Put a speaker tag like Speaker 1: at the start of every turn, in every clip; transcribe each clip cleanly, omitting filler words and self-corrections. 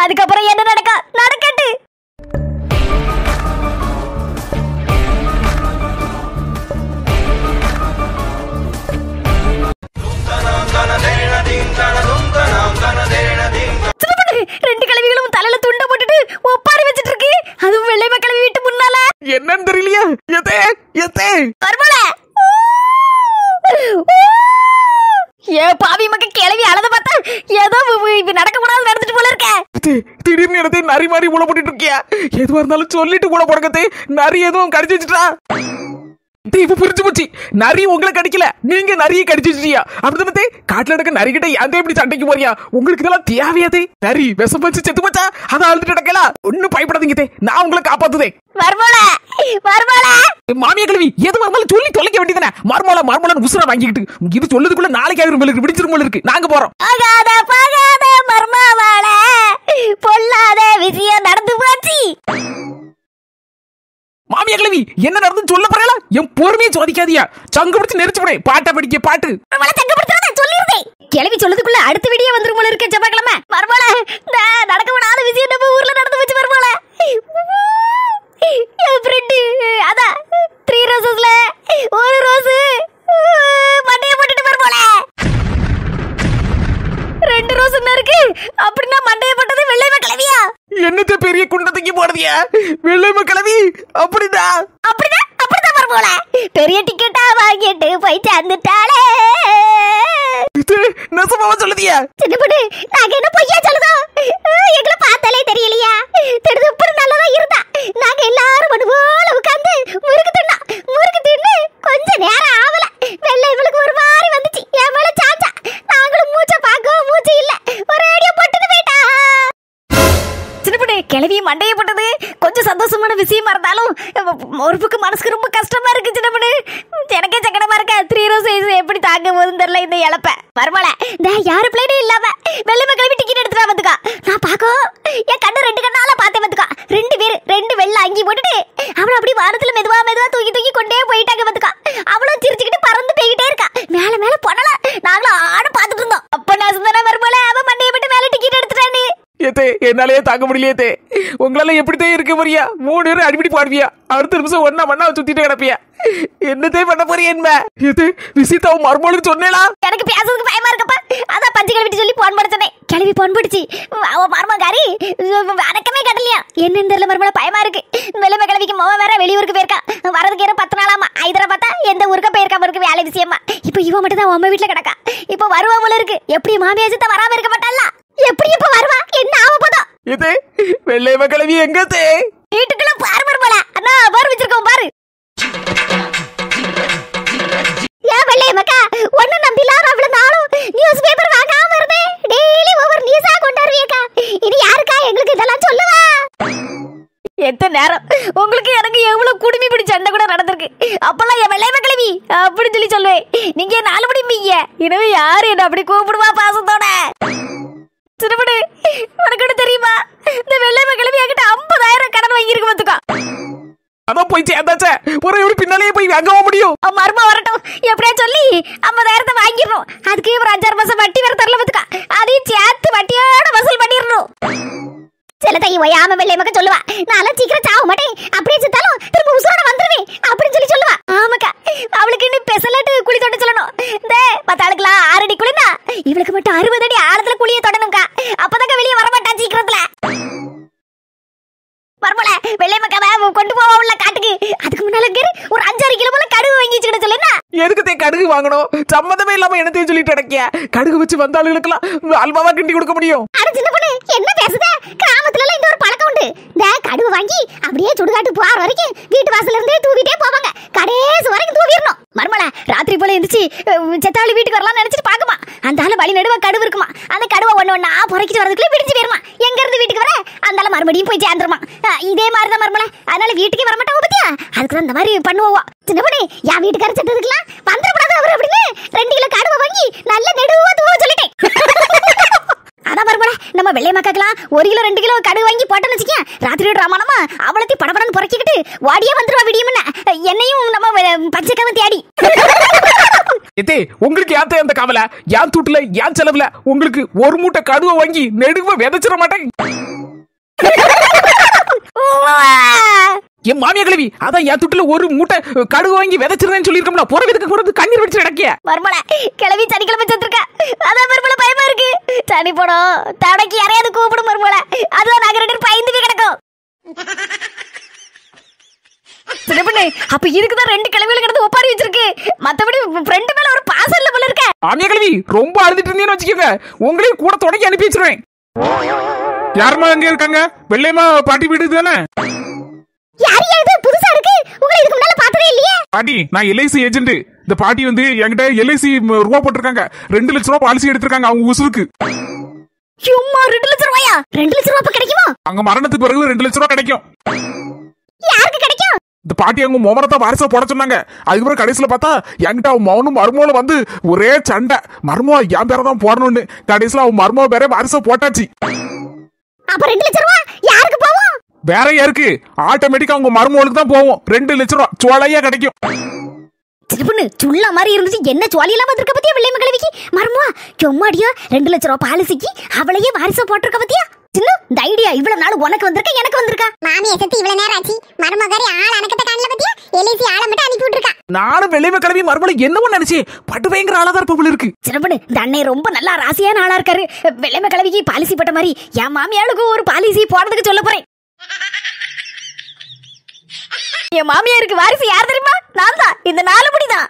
Speaker 1: அதுக்கப்புறம் என்ன நடக்கட்டு. ரெண்டு கிழவிகளும் தலையில துண்ட போட்டுட்டு ஒப்பாரி வச்சிட்டு இருக்கு. அதுவும் வெள்ளை கிழவி வீட்டு முன்னால.
Speaker 2: என்னன்னு தெரியலையா?
Speaker 1: ஏ பாவி மக்க கிளவி அழத பார்த்தா ஏதோ நடக்க கூடாது நடந்துட்டு போல இருக்க.
Speaker 2: திடீர்னு இடத்தை நரி மாதிரி ஊழ போட்டுட்டு இருக்கியா? எதுவா இருந்தாலும் சொல்லிட்டு கூட போடக்கத்தே. நரி எதுவும் கடிச்சு வச்சுட்டா? இப்ப புரிஞ்சு போச்சு. நரி உங்களை கடிக்கல, நீங்க நரியை கடிச்சு வச்சிட்டியா? அப்படித்தானே காட்டுல நடக்க நரிகிட்ட ஏன் இப்படி சண்டைக்கு போறியா? உங்களுக்கு இதெல்லாம் தேவையாதே? நரி விஷம் வச்சு செத்து போச்சா? அதை அழுதுட்டு நடக்கலாம். ஒன்னும் பயப்படாதீங்க, நான் உங்களை காப்பாத்துதே. மாமியா கிழவி எது வரமாலும் சொல்லி தொலைக்க வேண்டியதானே? மர்மோல உசுர வாங்கிக்கிட்டு இது சொல்லதுக்குள்ள நாளைக்கு ஆயிரம் விடிச்சிரும் போல இருக்கு. நாங்க போறோம்.
Speaker 1: பொல்லாத விஷயம் நடந்து போச்சு.
Speaker 2: மாமியா கிழவி என்ன நடந்து சொல்ல போறீங்களா? என் பொறுமையை சோதிக்காதியா. சங்கு பிடிச்சு நெரிச்சு போறேன். பாட்டை படிக்க பாட்டு
Speaker 1: கிளவி சொல்லதுக்குள்ள அடுத்த வீடியோ வந்துரும் போல இருக்க. செவ்வாய்க்கிழமை மர்மோல நடக்க விடாத விஷயம் நம்ம ஊர்ல நடந்து போச்சு. மர்மோல என் ஃப்ரெண்டு அதான் 3 ரோசஸ்ல ஒரு ரோஸ் மண்டைய போட்டுட்டு மர்மோல 2 ரோஸ் இருக்கு. அப்படின்னா மண்டைய போட்டது வெள்ளை கிழவியா?
Speaker 2: என்னத்த பெரிய குண்டத்துக்கு போடுதியா? வெள்ளை கிழவி அப்படிதான்
Speaker 1: மர்மோல பெரிய டிக்கெட்டா வாங்கிட்டு போய் சேர்ந்துட்டாளே.
Speaker 2: நெசமாவா சொல்லுதியா?
Speaker 1: சின்னப்படு நாங்க என்ன பொய்யா சொல்லுதோம்? எங்களை பார்த்தாலே தெரியலையா? தெரிஞ்சு நல்லதா இருந்தா நாங்க எல்லாரும் ஒன்று போல உட்கார்ந்து முறுக்கு தின்னு கொஞ்ச நேரம் ஆகல. வெள்ளை இவளுக்கு ஒரு மாதிரி வந்துச்சு. என் மேல சாச்சா. நாங்களும் மூச்சை பார்க்கவும் மூச்சு இல்ல, ஒரு அடியா போட்டுட்டு போயிட்டா. சின்னப்படு கிளவி மண்டைய போட்டது கொஞ்சம் சந்தோஷமான விஷயமா இருந்தாலும் ஒரு பக்கம் மனசுக்கு ரொம்ப கஷ்டமா இருக்கு. சின்னப்படு எனக்கே சங்கடமா இருக்க. 3 ரோஸ் எப்படி தாங்க போதுன்னு தெரியல இந்த இழப்ப. வரமால இந்த யாரு பிளேடும் இல்லாம வெள்ளை கிளம்பி டிக்கெட் எடுத்துட்டா வந்துக்கா. நான் பாக்கும் என் கண்ணு 2 கண்ணால பார்த்தேன் வந்துக்கா. 2 பேர் 2 வெள்ளை அங்கி போட்டுட்டு அவளை அப்படி வானத்துல மெதுவா தூக்கி கொண்டே போயிட்டாங்க வந்துக்கா. அவளும் சிரிச்சுக்கிட்டு பறந்து போய்கிட்டே இருக்கா. மேல பொண்ணல நாங்களும் ஆட பாத்துட்டு இருந்தோம். அப்ப நான் சுந்தர வரமால அவன் மண்டையை விட்டு மேல டிக்கெட் எடுத்துட்டானே.
Speaker 2: ஏத்தே என்னாலேயே தாங்க முடியலையே. உங்களால எப்படித்தான் இருக்க போறியா? 3 பேரும் அடிப்படி பாடுவியா? அடுத்த நிமிஷம் ஒன்னா சுத்திட்டு கிடப்பியா? என்னதே பண்ண போறிய? என்ன ஏத்தே விசிதாவும் மர்மோளுக்கு சொன்னேளா?
Speaker 1: எனக்கு பேசுறதுக்கு பயமா இருக்கப்பா. அதான் பஞ்சு கிளவிட்டு சொல்லி போன் பண்ண சொன்னேன். கிளவி போன் பிடிச்சி அவ மர்மகாரி அடக்கமே கட்டலையா? என்னன்னு தெரியல மர்மோல பயமா இருக்கு. வெள்ளை கிளவிக்கு மோவ வேற வெளியூருக்கு போயிருக்கா. வரதுக்கு 10 நாளாமா. ஹைதராபாத்தா எந்த ஊருக்கு போயிருக்கா இருக்கு வேலை விஷயமா. இப்ப இவ மட்டும் தான் உங்க வீட்டுல கிடக்கா. இப்ப வருவா போல இருக்கு. எப்படி மாமியாஜத்தை வராம இருக்க மாட்டாள? எப்படி இப்ப வருவா? என்ன ஆக போதோ?
Speaker 2: இது வெள்ளை கிழவி எங்கத்தே?
Speaker 1: வீட்டுக்குள்ள பாரு மர்மோல. அண்ணா பாரு வச்சிருக்கோம் பாரு. யா வெள்ளை மக்கா ஒண்ணு நம்பிலாம் அவ்வளவு நாளும் நியூஸ் பேப்பர் வாங்காம இருந்தே. டெய்லி ஒவ்வொரு நியூஸா கொண்டாருவீக்கா. இது யாருக்கா எங்களுக்கு இதெல்லாம் சொல்லுவா? எத்தனை நேரம் உங்களுக்கு எனக்கு எவ்வளவு குடுமி பிடி சண்டை கூட நடந்திருக்கு. அப்பெல்லாம் என் வெள்ளை கிழவி அப்படின்னு சொல்லி சொல்லுவேன். நீங்க 4 மணி மீங்க எனவே யாரு என்ன அப்படி கூப்பிடுவா பாசத்தோட? சிறுபடு உனக்கு தெரியுமா? இந்த வெள்ளை கிழவி என்கிட்ட 50,000 கடன் வாங்கியிருக்கு வந்துக்கா.
Speaker 2: அதான் போய் சேர்ந்தாச்சே. ஒரு எப்படி பின்னாலேயே போய் வாங்கவா முடியும்?
Speaker 1: மர்மா வரட்டும் எப்படியா சொல்லி 50,000 வாங்கிடணும். அதுக்கு ஒரு 5-6 மாசம் வட்டி வேற தரல வந்துக்கா. அதையும் சேர்த்து வட்டியோட வசூல் பண்ணிடணும். சில தை ஒய்யாம வெள்ளை மக்க சொல்லுவா, நான் சீக்கிரம் சாக மாட்டேன், அப்படியே செத்தாலும் திரும்ப உசுரோட வந்துருவேன் அப்படின்னு சொல்லி சொல்லுவா. ஆமாக்கா அவளுக்கு இன்னும் பெசலட்டு குழி தோண்ட சொல்லணும். இந்த 10 ஆளுக்குலாம் 6 அடி குழினா இவளுக்கு மட்டும் 60 அடி ஆழத்துல குழியை தொடணும்க்கா. அப்பதாங்க வெளியே வரமாட்டா சீக்கிரத்துல. மர்மோல வெள்ளை மக்காவை கொண்டு போவா உள்ள காட்டுக்கு. அதுக்கு முன்னால ஒரு 5-6 கிலோ போல கடுகு வாங்கி வச்சுக்கிட சொல்லுன்னா.
Speaker 2: எதுக்கு கடுகு வாங்கணும்? சம்மந்தமே இல்லாம என்னத்தையும் சொல்லிட்டு அடக்கிய. கடுகு வச்சு வந்த ஆளுகளுக்கெல்லாம் அல்வாவா கிண்டி கொடுக்க முடியும்.
Speaker 1: அட சின்ன பொண்ணு என்ன பேசுத? கிராமத்துல எல்லாம் இந்த ஒரு பழக்கம் உண்டு. இந்த கடுகு வாங்கி அப்படியே சுடுகாட்டு போற வரைக்கும் வீட்டு வாசல்ல இருந்தே தூவிட்டே போவாங்க. கடைசி வரைக்கும் தூவிடணும். மர்மோல ராத்திரி போல எந்திரிச்சு செத்தாளி வீட்டுக்கு வரலாம் நினைச்சிட்டு பாக்குமா. அந்த ஆளு வழி நடுவ கடுவு இருக்குமா. அந்த கடுவை ஒண்ணா பொறுக்கிட்டு வரதுக்குள்ள பிடிச்சு போயிருமா. எங்க இருந்து வீட்டுக்கு வர அந்த ஆளு மறுபடியும் போய் சேர்ந்துருமா. இதே மாதிரிதான் மர்மோல. அதனால வீட்டுக்கே வர மாட்டாங்க பத்தியா. அதுக்கு இந்த மாதிரி பண்ணுவோம். சின்ன பொண்ணு என் வீட்டுக்கார செத்ததுக்குலாம் வந்துடக்கூடாது அவர் அப்படின்னு 2 கிலோ கடுவை வாங்கி நல்ல நெடுவா தூவ சொல்லிட்டேன். அதான் மர்மோல நம்ம வெள்ளை மக்காக்கலாம் 1 கிலோ 2 கிலோ கடுகு வாங்கி போட்டோன்னு வச்சுக்க, ராத்திரி ராமானமா அவளத்தி படபடன்னு புறக்கிக்கிட்டு வாடியே வந்துருவா விடியும்னு. என்னையும் நம்ம பச்சைக்காம தேடி.
Speaker 2: எத்தே உங்களுக்கு யாத்த அந்த கவலை? யான் தூட்டுல யான் செலவுல உங்களுக்கு ஒரு மூட்டை கடுவை வாங்கி நெடுவ விதைச்சிட மாட்டேன். என் மாமியா கிழவி அதான் என் துட்டுல ஒரு மூட்டை கடுகு வாங்கி விதைச்சிருந்தேன்னு சொல்லிருக்கோம்ல. புறவிதுக்கு போறது கண்ணீர் வடிச்சு நடக்கிய
Speaker 1: மர்மல கிழவி சனிக்கிழமை செத்துருக்கா. அதான் மர்மல பயமா இருக்கு. சனி போடும் தடக்கி யாரையாவது கூப்பிடும் மர்மல. அதுதான் நாங்க 2 பேரும் பயந்து போய் கிடக்கும். அப்ப இதுக்குதான் 2 கிழவிகள் கிடந்து ஒப்பாரி வச்சிருக்கு. மத்தபடி ஃப்ரெண்டு மேல ஒரு பாசம் இல்ல போல இருக்க.
Speaker 2: மாமியா கிழவி ரொம்ப அழுதுட்டு இருந்தீங்கன்னு வச்சுக்கோங்க, உங்களையும் கூட தொடங்கி அனுப்பி வச்சிருவேன். யாருமா அங்க இருக்காங்க? வெள்ளையம்மா பாட்டி வீடு தானே?
Speaker 1: யார் இது புதுசா இருக்கு? உங்களை இதுக்கு முன்னால பார்த்ததே இல்லையே.
Speaker 2: பாட்டி நான் எல்ஐசி ஏஜென்ட். இந்த பாட்டி வந்து என்கிட்ட எல்ஐசி ரூபா போட்டிருக்காங்க. 2 லட்சம் ரூபாய் பாலிசி எடுத்திருக்காங்க அவங்க உசுருக்கு.
Speaker 1: சும்மா 2 லட்சம் ரூபாயா? 2 லட்சம் ரூபாய் கிடைக்குமா?
Speaker 2: அங்க மரணத்துக்கு பிறகு 2 லட்சம் ரூபாய் கிடைக்கும்.
Speaker 1: யாருக்கு கிடைக்கும்?
Speaker 2: இந்த பாட்டி அவங்க மோமரத்தை வாரிசா போட சொன்னாங்க. அதுக்கப்புறம் கடைசியில பார்த்தா என்கிட்ட அவன் மௌனும் மருமோல வந்து ஒரே சண்டை. மருமோ என் பேரை தான் போடணும்னு கடைசியில அவன் மருமோ பேரே வாரிசா போட்டாச்சு.
Speaker 1: அப்ப 2 லட்சம் ரூபாய் யாருக்கு போகும்?
Speaker 2: வேற யாருக்கு? ஆட்டோமேட்டிக்கா அவங்க மருமோளுக்கு தான் போவோம். 2 லட்சம் ரூபாய் சோலையா கிடைக்கும்.
Speaker 1: சிறுபுண்ணு சுள்ள மாதிரி இருந்துச்சு. என்ன சுவாலியெல்லாம் வந்திருக்க பத்தியா வெள்ளையம்மா கிழவிக்கு? மருமவா சொம்மாடியா 2 லட்சம் ரூபாய் பாலிசிக்கு அவளையே வாரிசா போட்டிருக்க பத்தியா? சின்ன இந்த ஐடியா இவ்வளவு நாள் உனக்கு வந்திருக்க எனக்கு வந்திருக்கா?
Speaker 3: மாமியை செத்து இவ்வளவு நேரம் ஆச்சு. மருமகாரி ஆள் அணக்கட்ட காணல பத்தியா? எலிசி ஆளை மட்டும் அனுப்பி விட்டுருக்கா.
Speaker 2: நானும் வெள்ளையம்மா கிழவி மருமோள என்னவோ நினைச்சு பட்டு பயங்கர ஆளாதான் இருப்ப இருக்கு.
Speaker 1: சிறுபுண்ணு இந்த அண்ணே ரொம்ப நல்லா ராசியான ஆளா இருக்காரு. வெள்ளையம்மா கிழவிக்கு பாலிசி போட்ட மாதிரி என் மாமியாளுக்கு ஒரு பாலிசி போடுறதுக்கு சொல்ல போறேன். என் மாமியாருக்கு வாரிசு யார் தெரியுமா? நான் தான். இந்த 4 முடி தான்.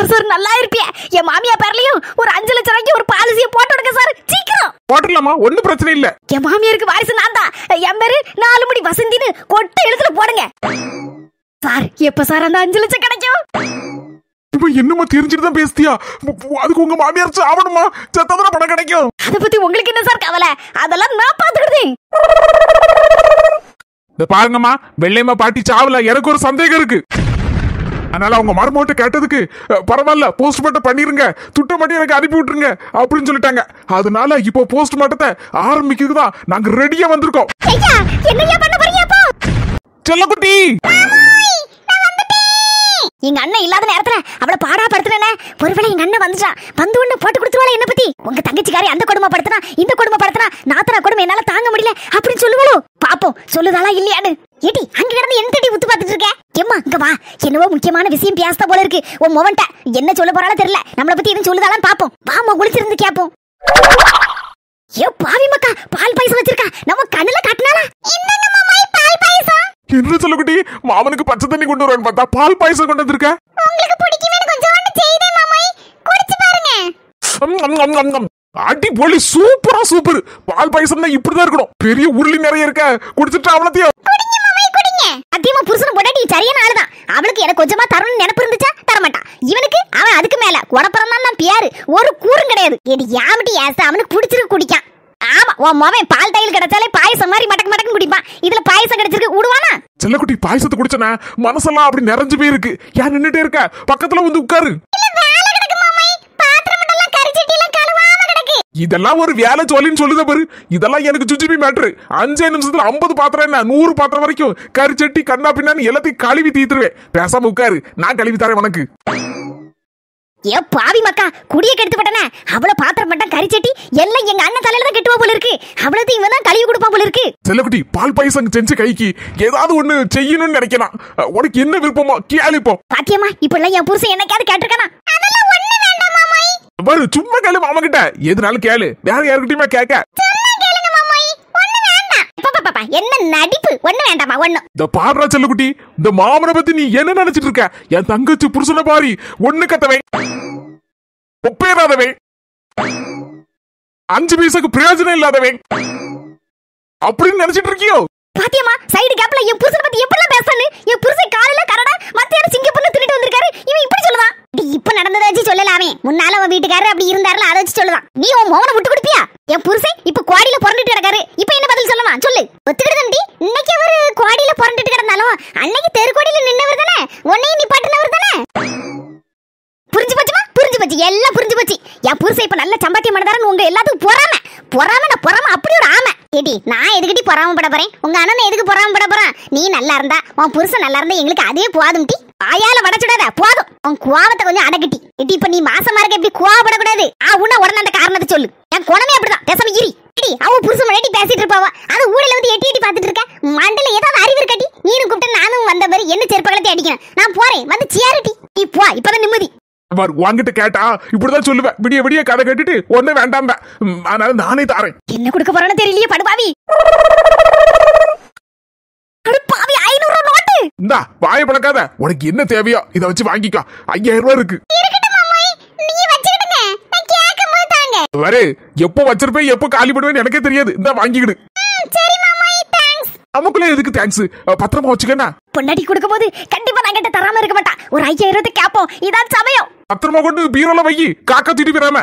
Speaker 1: சார் நல்லா இருப்பியா? என் மாமியா பேர்லயும் ஒரு 5 லட்சம் ரூபாய்க்கு ஒரு பாலிசியை போட்டு விடுங்க சார். சீக்கிரம்
Speaker 2: போட்டுடலாமா? ஒன்னும் பிரச்சனை இல்ல.
Speaker 1: என் மாமியாருக்கு வாரிசு நான் தான். என் பேரு 4 முடி வசந்தின்னு கொட்ட எழுத்துல போடுங்க சார். எப்ப சார் அந்த 5 லட்சம் கிடைக்கும்?
Speaker 2: இப்ப என்னமா தெரிஞ்சுட்டு தான் பேசுதியா? அதுக்கு உங்க மாமியார் சாவணுமா? செத்ததுல பணம் கிடைக்கும்.
Speaker 1: அத பத்தி உங்களுக்கு என்ன சார் கவலை? அதெல்லாம் நான் பாத்துக்கிட்டேன்.
Speaker 2: இந்த பாருங்கம்மா, வெள்ளையம்மா பாட்டி சாவல. எனக்கு ஒரு சந்தேகம் இருக்கு. அதனால அவங்க மருமோட்ட கேட்டதுக்கு பரவாயில்ல போஸ்ட்மார்ட்டம் பண்ணிருங்க, துட்ட மட்டும் எனக்கு அனுப்பி விட்டுருங்க அப்படின்னு சொல்லிட்டாங்க. அதனால இப்போ போஸ்ட்மார்ட்டத்தை ஆரம்பிக்கிறதுதான் நாங்க ரெடியா வந்திருக்கோம்.
Speaker 1: என்னையா பண்ண போறீங்க?
Speaker 2: செல்லக்குட்டி
Speaker 1: எங்க அண்ணன் இல்லாத நேரத்துல அவளை பாடா படுத்துனே. ஒருவேளை எங்க அண்ணன் வந்துட்டான், வந்து ஒண்ணு போட்டு கொடுத்துருவாளா என்ன பத்தி? உங்க தங்கச்சிக்காரி அந்த கொடுமை படுத்தினா இந்த கொடுமை படுத்தினா நாத்தனா கொடுமை என்னால தாங்க முடியல அப்படின்னு சொல்லுவாளோ? பாப்போம் சொல்லுதாளா இல்லையான்னு. ஏடி அங்க கிடந்து என்ன தேடி உத்து பாத்துட்டு இருக்க? ஏம்மா இங்க வா, என்னவோ முக்கியமான விஷயம் பேச போல இருக்கு. உன் மொவன்ட்ட என்ன சொல்ல போறாளோ தெரியல. நம்மளை பத்தி எதுவும் சொல்லுதாளான்னு பாப்போம். வாமா குளிச்சிருந்து கேப்போம். ஏ பாவி மக்கா, பால் பாயசம் வச்சிருக்கா. நம்ம கண்ணுல காட்டினாலா? என்னங்க மாமாய் பால் பாயசம்?
Speaker 2: என்ன சொல்லக்குட்டி, மாமனுக்கு பச்சை தண்ணி கொண்டு வருவான்னு பார்த்தா பால் பாயசம் கொண்டு வந்திருக்க.
Speaker 3: உங்களுக்கு பிடிக்குமேனு கொஞ்சோண்டு செய்தே மாமாய், குடிச்சு பாருங்க.
Speaker 2: அடி போலி, சூப்பரா சூப்பர். பால் பாயசம்னா இப்படிதான் இருக்கணும். பெரிய உருளி நிறைய இருக்க. குடிச்சிட்டு அவளத்தையும்
Speaker 3: குடிங்க மாமாய் குடிங்க.
Speaker 1: அத்தியமா புருஷன் பொண்டாட்டி சரியான ஆளுதான். அவளுக்கு எனக்கு கொஞ்சமா தரணும்னு நினைப்பு இருந்துச்சா தரமாட்டான். இவனுக்கு அவன் அதுக்கு மேல குடப்பறந்தான் தான் பேரு, ஒரு கூறும் கிடையாது. இது யாமட்டி ஏச அவனுக்கு பிடிச்சிருக்கு குடிக்கான். ஆமா உன் மவன் பால் டைல் கிடைச்சாலே பாயசம் மாதிரி மடக்கு மடக்குன்னு குடிப்பான். இதுல பாயசம் கிடைச்சிருக்கு விடுவானா?
Speaker 2: செல்லக்குட்டி பாயசத்தை குடிச்சனா மனசெல்லாம் அப்படி நிறைஞ்சு போயிருக்கு. யார் நின்னுட்டே இருக்க? பக்கத்துல வந்து உட்காரு. இதெல்லாம் ஒரு வேலை சொல்லின்னு சொல்லுத பாரு. இதெல்லாம் எனக்கு சுச்சிபி மேட்ரு. 5 நிமிஷத்துல 50 பாத்திரம் என்ன 100 பாத்திரம் வரைக்கும் கறி சட்டி கண்ணா பின்னான்னு எல்லாத்தையும் கழுவி தீத்துருவேன். பேசாம உட்காரு, நான் கழுவி தரேன் உனக்கு.
Speaker 1: ஏ பாவி மக்கா, குடிய கெடுத்து பட்டன. அவள பாத்திரம் பட்டம் கறி சட்டி எல்லாம் எங்க அண்ணன் தலையில தான் கெட்டுவா போல இருக்கு. அவளது இவன் தான் கழுவி கொடுப்பா போல இருக்கு.
Speaker 2: செல்லக்குட்டி பால் பாயசம் செஞ்சு கைக்கு ஏதாவது ஒண்ணு செய்யணும்னு நினைக்கலாம். உனக்கு என்ன விருப்பமோ கேளுப்போம்.
Speaker 1: பாத்தியமா இப்ப எல்லாம் என் புருஷன் என்னைக்காவது கேட்டிருக்கானா?
Speaker 3: அதெல்லாம் ஒண்ணு வேண்டாம் மாமாய்.
Speaker 2: பாரு சும்மா கேளு மாமா கிட்ட. எதுனாலும் கேளு, வேற யாருக்கிட்டயுமே கேட்க.
Speaker 3: சும்மா கேளுங்க மாமாய், ஒண்ணு வேண்டாம்.
Speaker 1: பாப்பா என்ன நடிப்பு? ஒண்ணு வேண்டாமா? ஒண்ணு
Speaker 2: இந்த பாடுறா செல்லக்குட்டி, இந்த மாமனை பத்தி நீ என்ன நினைச்சிட்டு இருக்க? என் தங்கச்சி புருஷனை பாரி, ஒண்ணு கத்தவை ஒப்பேறாதவை, 5 பைசாக்கு பிரயோஜனம் இல்லாதவை அப்படின்னு நினைச்சிட்டு இருக்கியோ?
Speaker 1: பாத்தியமா சைடு கேப்ல என் புருஷனை பத்தி எப்படிலாம் பேசானு. என் புருஷன் காலையில கனடா மத்தியான சிங்கப்பூர்ல திருட்டு வந்திருக்காரு. இவன் இப்படி சொல்லுவான். இப்ப நடந்ததை வச்சு சொல்லலாமே. முன்னால உன் வீட்டுக்காரர் அப்படி இருந்தாருல, அதை வச்சு சொல்லுவான். நீ உன் மோகனை விட்டு கொடுப்பியா? என் புருஷன் இப்ப குவாடியில புரண்டுட்டு கிடக்காரு. இப்ப என்ன பதில் சொல்லுவான் சொல்லு. ஒத்துக்கிட்டு இன்னைக்கு அவரு குவாடியில புரண்டுட்டு கிடந்தாலும் அன்னைக்கு தெருக்கோடியில நின்னவர் தானே, உன்னையும் நிப்பாட்டினவர் தானே. புரிஞ்சு போச்சுமா? புரிஞ்சு போச்சு, எல்லாம் புரிஞ்சு போச்சு. என் புருஷன் இப்ப நல்ல சம்பளம் பொறாம அப்படி ஒரு ஆமை. ஏடி நான் எதுக்கிட்டி பொறாமப்பட போறேன்? உங்க அண்ணன் எதுக்கு பொறாமப்பட போறான்? நீ நல்லா இருந்தா உன் புருஷன் நல்லா இருந்தா எங்களுக்கு அதே போதும் டி. வாயால வடச்சுடாத போதும். உன் கோவத்தை கொஞ்சம் அடக்கிட்டி. ஏடி இப்ப நீ மாசமா இருக்க எப்படி கோவப்படக்கூடாது? உன்ன உடனே அந்த காரணத்தை சொல்லு. என் குணமே அப்படிதான். பேசாம இரி. ஏடி அவ புருஷன் முன்னாடி பேசிட்டு இருப்பாவா? அது ஊடல வந்து எட்டி பாத்துட்டு இருக்க. மண்டல ஏதாவது அறிவு இருக்கட்டி? நீனும் கூப்பிட்டு நானும் வந்த மாதிரி என்ன செருப்பகலத்தை அடிக்கணும். நான் போறேன் வந்து சேருட்டி. நீ போ இப்பதான் நிம்மதி.
Speaker 2: வாங்கிட்டு கேட்டா இப்படிதான் சொல்லுவேன். விடிய விடிய கதை கேட்டுட்டு ஒண்ணு வேண்டாம். அதனால நானே தாரேன்.
Speaker 1: என்ன கொடுக்க போறேன்னு தெரியலையே படுபாவி. பாவி 500 நோட்டு.
Speaker 2: இந்தா வாய பழக்காத. உனக்கு என்ன தேவையோ இத வச்சு வாங்கிக்கோ. 5000 ரூபாய் இருக்கு.
Speaker 3: இருக்கட்டும் மாமாய், நீங்க வச்சிடுங்க. நான் கேக்கும்போது தாங்க.
Speaker 2: வரே எப்போ வச்சிருப்பேன் எப்போ காலி பண்ணுவேன்னு எனக்கே தெரியாது. இந்த வாங்கிக்கிடு.
Speaker 3: சரி மாமாய், தேங்க்ஸ்.
Speaker 2: நமக்குள்ள எதுக்கு தேங்க்ஸ்? பத்திரமா வச்சுக்கண்ணா.
Speaker 1: பொண்டாட்டி கொடுக்கும் போது கண்டிப்பா நான் கிட்ட தராம இருக்க மாட்டா. ஒரு 5000 கேப்போம். இதான் சமயம்.
Speaker 2: பத்திரமா கொண்டு பீரோல வை. காக்கா திட்டி விடாம.